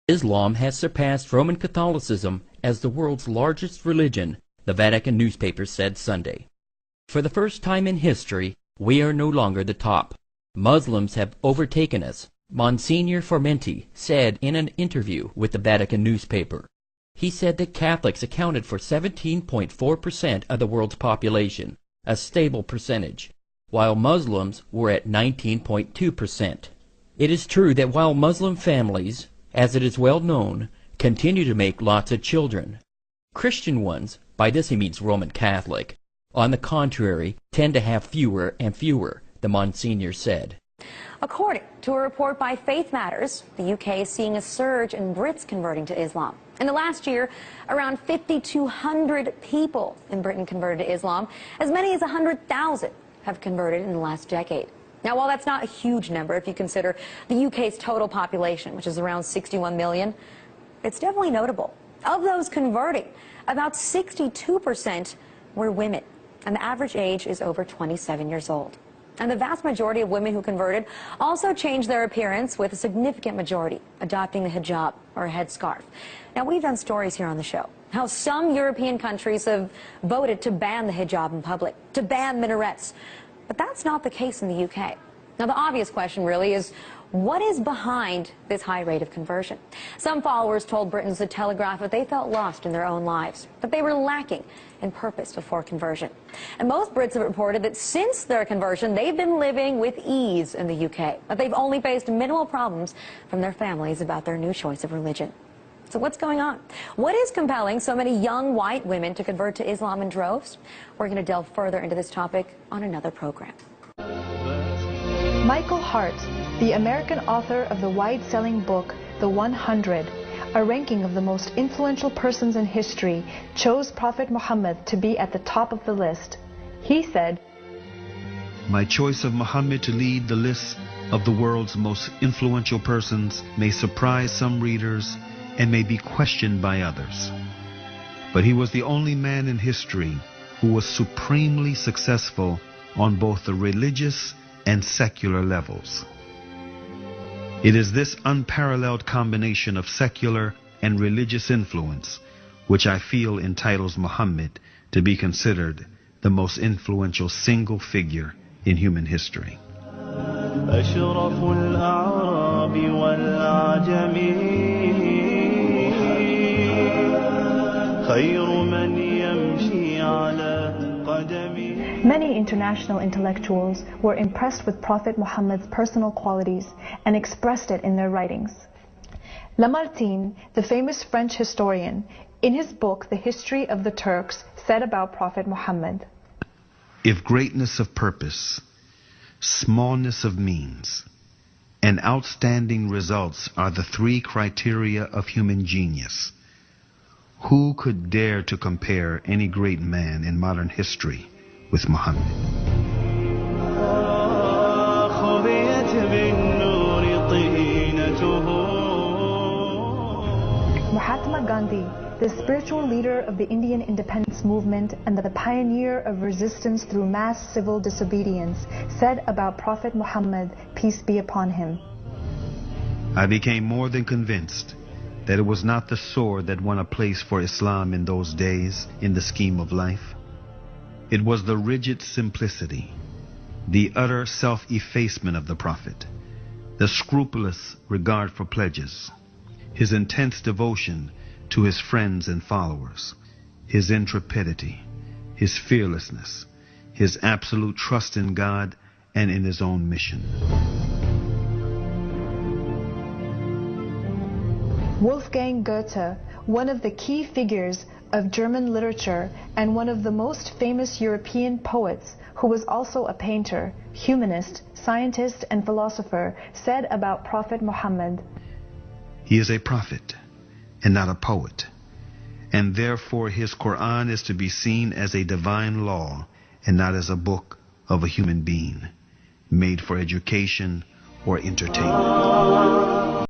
Islam has surpassed Roman Catholicism as the world's largest religion, the Vatican newspaper said Sunday. For the first time in history, we are no longer the top. Muslims have overtaken us, Monsignor Formenti said in an interview with the Vatican newspaper. He said that Catholics accounted for 17.4% of the world's population, a stable percentage, while Muslims were at 19.2%. It is true that while Muslim families, as it is well known, continue to make lots of children, Christian ones, by this he means Roman Catholic, on the contrary, tend to have fewer and fewer, the Monsignor said. According to a report by Faith Matters, the UK is seeing a surge in Brits converting to Islam. In the last year, around 5,200 people in Britain converted to Islam. As many as 100,000 have converted in the last decade. Now, while that's not a huge number if you consider the UK's total population, which is around 61 million, it's definitely notable. Of those converting, about 62% were women, and the average age is over 27 years old. And the vast majority of women who converted also changed their appearance, with a significant majority adopting the hijab, or a headscarf. Now, we've done stories here on the show how some European countries have voted to ban the hijab in public, to ban minarets. But that's not the case in the UK. Now, the obvious question really is, what is behind this high rate of conversion? Some followers told Britain's The Telegraph that they felt lost in their own lives, that they were lacking in purpose before conversion. And most Brits have reported that since their conversion, they've been living with ease in the UK, that they've only faced minimal problems from their families about their new choice of religion. So what's going on? What is compelling so many young white women to convert to Islam in droves? We're going to delve further into this topic on another program. Michael Hart, the American author of the wide-selling book, The 100, a ranking of the most influential persons in history, chose Prophet Muhammad to be at the top of the list. He said, "My choice of Muhammad to lead the list of the world's most influential persons may surprise some readers and may be questioned by others. But he was the only man in history who was supremely successful on both the religious and secular levels. It is this unparalleled combination of secular and religious influence which I feel entitles Muhammad to be considered the most influential single figure in human history." Many international intellectuals were impressed with Prophet Muhammad's personal qualities and expressed it in their writings. Lamartine, the famous French historian, in his book The History of the Turks, said about Prophet Muhammad, "If greatness of purpose, smallness of means, and outstanding results are the three criteria of human genius, who could dare to compare any great man in modern history with Muhammad?" Mahatma Gandhi, the spiritual leader of the Indian independence movement and the pioneer of resistance through mass civil disobedience, said about Prophet Muhammad, peace be upon him, "I became more than convinced that it was not the sword that won a place for Islam in those days in the scheme of life. It was the rigid simplicity, the utter self-effacement of the Prophet, the scrupulous regard for pledges, his intense devotion to his friends and followers, his intrepidity, his fearlessness, his absolute trust in God and in his own mission." Wolfgang Goethe, one of the key figures of German literature and one of the most famous European poets, who was also a painter, humanist, scientist, and philosopher, said about Prophet Muhammad, "He is a prophet and not a poet, and therefore his Quran is to be seen as a divine law and not as a book of a human being, made for education or entertainment."